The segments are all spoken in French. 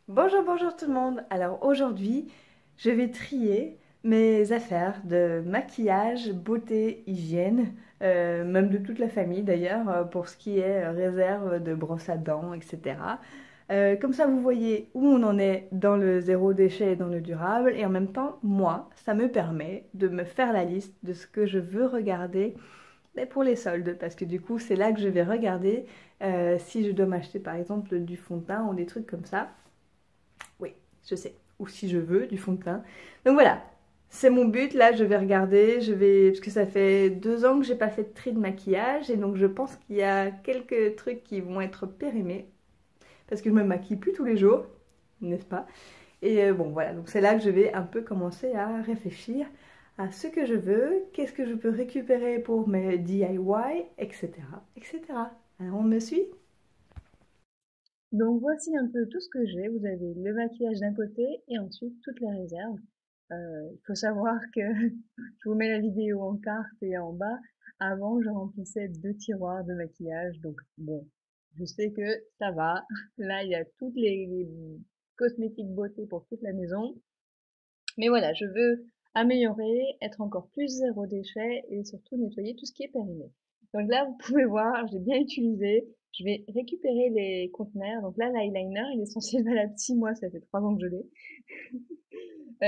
Bonjour, bonjour tout le monde. Alors aujourd'hui, je vais trier mes affaires de maquillage, beauté, hygiène, même de toute la famille d'ailleurs, pour ce qui est réserve de brosse à dents, etc. Comme ça, vous voyez où on en est dans le zéro déchet et dans le durable, et en même temps, moi, ça me permet de me faire la liste de ce que je veux regarder mais pour les soldes, parce que du coup, c'est là que je vais regarder si je dois m'acheter par exemple du fond de teint ou des trucs comme ça. Oui, je sais. Ou si je veux, du fond de teint. Donc voilà, c'est mon but. Là, je vais regarder. Parce que ça fait 2 ans que j'ai pas fait de tri de maquillage. Et donc, je pense qu'il y a quelques trucs qui vont être périmés. Parce que je me maquille plus tous les jours, n'est-ce pas? Et bon, voilà. Donc, c'est là que je vais un peu commencer à réfléchir à ce que je veux, qu'est-ce que je peux récupérer pour mes DIY, etc. etc. Alors, on me suit? Donc voici un peu tout ce que j'ai. Vous avez le maquillage d'un côté et ensuite toutes les réserves. Il faut savoir que je vous mets la vidéo en carte et en bas. Avant, je remplissais 2 tiroirs de maquillage. Donc bon, je sais que ça va. Là, il y a toutes les cosmétiques beauté pour toute la maison. Mais voilà, je veux améliorer, être encore plus zéro déchet et surtout nettoyer tout ce qui est périmé. Donc là, vous pouvez voir, j'ai bien utilisé. Je vais récupérer les conteneurs. Donc là, l'eyeliner, il est censé être valable 6 mois, ça fait 3 ans que je l'ai.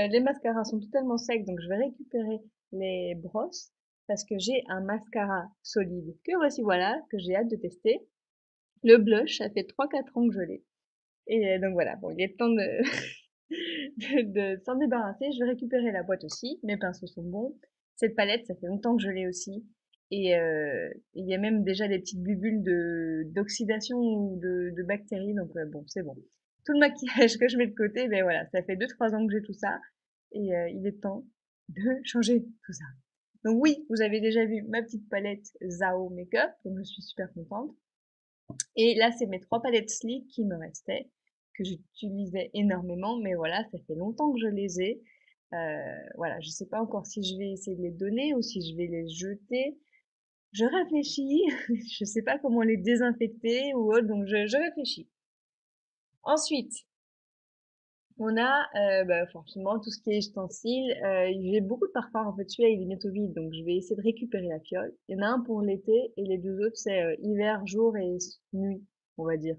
Les mascaras sont totalement secs, donc je vais récupérer les brosses parce que j'ai un mascara solide que voici voilà, que j'ai hâte de tester. Le blush, ça fait 3 4 ans que je l'ai. Et donc voilà, bon, il est temps de, de s'en débarrasser. Je vais récupérer la boîte aussi. Mes pinceaux sont bons. Cette palette, ça fait longtemps que je l'ai aussi. Et il y a même déjà des petites bulles d'oxydation ou de bactéries. Donc bon, c'est bon. Tout le maquillage que je mets de côté, ben voilà, ça fait 2 3 ans que j'ai tout ça. Et il est temps de changer tout ça. Donc oui, vous avez déjà vu ma petite palette Zao Makeup, donc je suis super contente. Et là, c'est mes 3 palettes Sleek qui me restaient, que j'utilisais énormément, mais voilà, ça fait longtemps que je les ai. Voilà, je sais pas encore si je vais essayer de les donner ou si je vais les jeter. Je réfléchis, je sais pas comment les désinfecter ou autre, donc je réfléchis. Ensuite, on a forcément tout ce qui est ustensiles. J'ai beaucoup de parfums, en fait celui-là il est bientôt vide, donc je vais essayer de récupérer la fiole. Il y en a un pour l'été et les deux autres c'est hiver, jour et nuit, on va dire.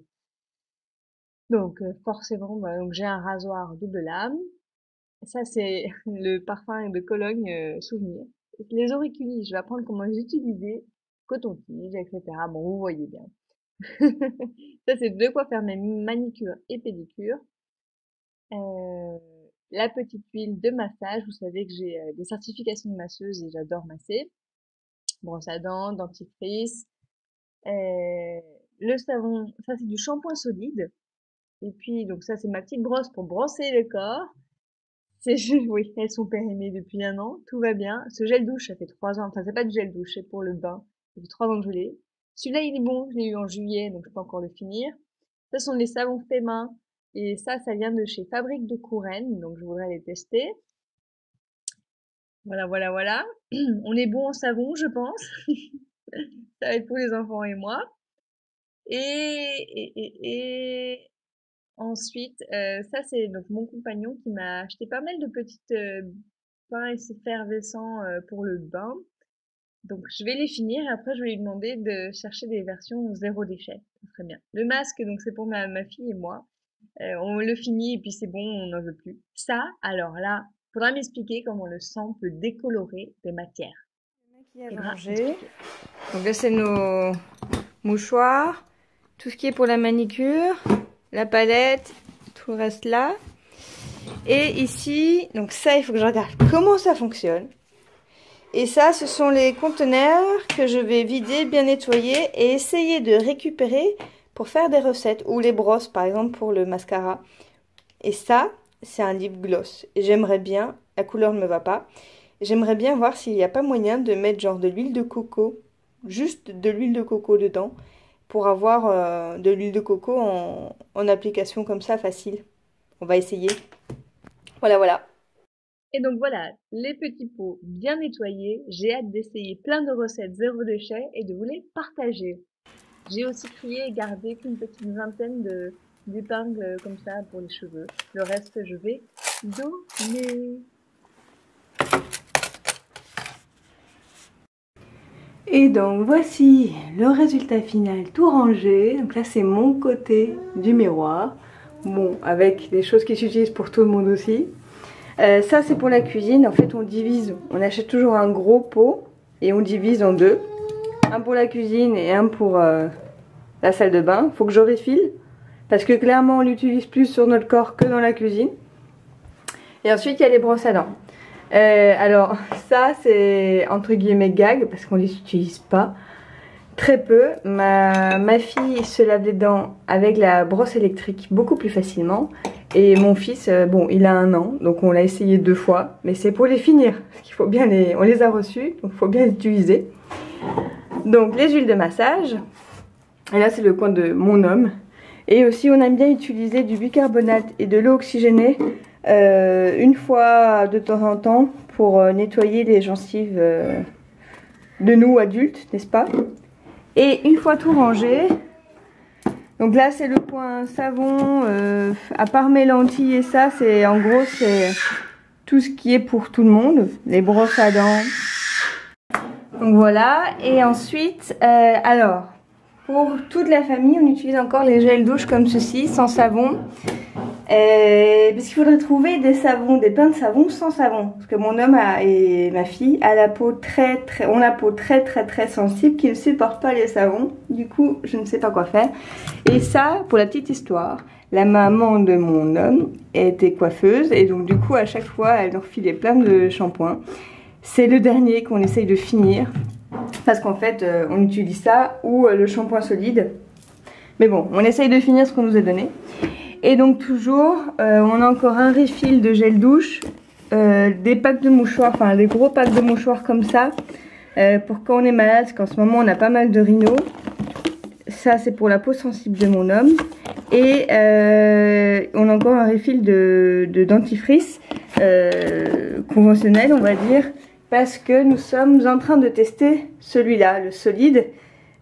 Donc forcément, donc j'ai un rasoir double lame. Ça c'est le parfum de Cologne souvenir. Les auriculis, je vais apprendre comment les utiliser, coton-tige, etc. Bon, vous voyez bien. Ça c'est de quoi faire mes manicures et pédicures. Euh, la petite huile de massage, vous savez que j'ai des certifications de masseuse et j'adore masser. Brosse à dents, dentifrice. Euh, le savon, ça c'est du shampoing solide. Et puis, donc ça, c'est ma petite brosse pour brosser le corps. C'est, oui, elles sont périmées depuis un an. Tout va bien. Ce gel douche, ça fait 3 ans. Enfin, c'est pas du gel douche, c'est pour le bain. Ça fait 3 ans que je l'ai. Celui-là, il est bon. Je l'ai eu en juillet, donc je peux encore le finir. Ce sont les savons faits main. Et ça vient de chez Fabrique de Courennes. Donc, je voudrais les tester. Voilà, voilà, voilà. On est bon en savon, je pense. Ça va être pour les enfants et moi. Et ensuite, ça c'est donc mon compagnon qui m'a acheté pas mal de petites pains effervescents pour le bain. Donc je vais les finir et après je vais lui demander de chercher des versions zéro déchet. Ça serait bien. Le masque, donc c'est pour ma fille et moi. On le finit et puis c'est bon, on n'en veut plus. Ça, alors là, faudra m'expliquer comment le sang peut décolorer des matières. Maquillage Faudra rangé. m'expliquer. Donc là, c'est nos mouchoirs, tout ce qui est pour la manicure, la palette, tout reste là. Et ici, donc ça, il faut que je regarde comment ça fonctionne. Et ça, ce sont les conteneurs que je vais vider, bien nettoyer et essayer de récupérer pour faire des recettes. Ou les brosses, par exemple, pour le mascara. Et ça, c'est un lip gloss. Et j'aimerais bien, la couleur ne me va pas, j'aimerais bien voir s'il n'y a pas moyen de mettre genre de l'huile de coco, juste de l'huile de coco dedans, pour avoir de l'huile de coco en application comme ça, facile. On va essayer. Voilà, voilà. Et donc voilà, les petits pots bien nettoyés. J'ai hâte d'essayer plein de recettes zéro déchet et de vous les partager. J'ai aussi trié et gardé qu'une petite vingtaine d'épingles comme ça pour les cheveux. Le reste, je vais donner. Et donc voici le résultat final tout rangé. Donc là c'est mon côté du miroir. Bon, avec des choses qui s'utilisent pour tout le monde aussi. Ça c'est pour la cuisine. En fait on divise, on achète toujours un gros pot et on divise en deux. Un pour la cuisine et un pour la salle de bain. Faut que je refile parce que clairement on l'utilise plus sur notre corps que dans la cuisine. Et ensuite il y a les brosses à dents. Alors ça c'est entre guillemets gag parce qu'on les utilise pas, très peu. Ma fille se lave les dents avec la brosse électrique beaucoup plus facilement. Et mon fils, bon il a 1 an donc on l'a essayé 2 fois. Mais c'est pour les finir, parce qu'il faut bien on les a reçus donc il faut bien les utiliser. Donc les huiles de massage. Et là c'est le coin de mon homme. Et aussi on aime bien utiliser du bicarbonate et de l'eau oxygénée. Une fois de temps en temps pour nettoyer les gencives de nous adultes, n'est-ce pas? Et une fois tout rangé, donc là c'est le coin savon, à part mes lentilles et ça, c'est en gros c'est tout ce qui est pour tout le monde, les brosses à dents. Donc voilà, et ensuite, alors pour toute la famille, on utilise encore les gels douche comme ceci, sans savon. Parce qu'il faudrait trouver des savons, des pains de savon sans savon. Parce que mon homme et ma fille ont la peau très sensible qui ne supporte pas les savons. Du coup, je ne sais pas quoi faire. Et ça, pour la petite histoire, la maman de mon homme était coiffeuse. Et donc du coup, à chaque fois, elle nous refilait plein de shampoings. C'est le dernier qu'on essaye de finir. Parce qu'en fait, on utilise ça ou le shampoing solide. Mais bon, on essaye de finir ce qu'on nous a donné. Et donc toujours, on a encore un refill de gel douche, des packs de mouchoirs, enfin des gros packs de mouchoirs comme ça, pour quand on est malade, parce qu'en ce moment on a pas mal de rhinos. Ça c'est pour la peau sensible de mon homme. Et on a encore un refill de dentifrice conventionnel on va dire, parce que nous sommes en train de tester celui-là, le solide.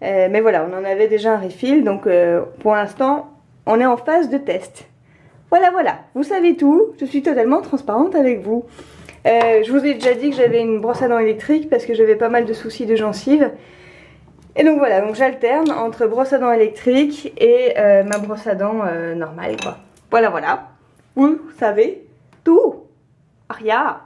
Mais voilà, on en avait déjà un refill, donc pour l'instant... on est en phase de test. Voilà, vous savez tout. Je suis totalement transparente avec vous. Je vous ai déjà dit que j'avais une brosse à dents électrique parce que j'avais pas mal de soucis de gencives. Et donc voilà, donc j'alterne entre brosse à dents électrique et ma brosse à dents normale, quoi. Voilà. Vous savez tout. Aria.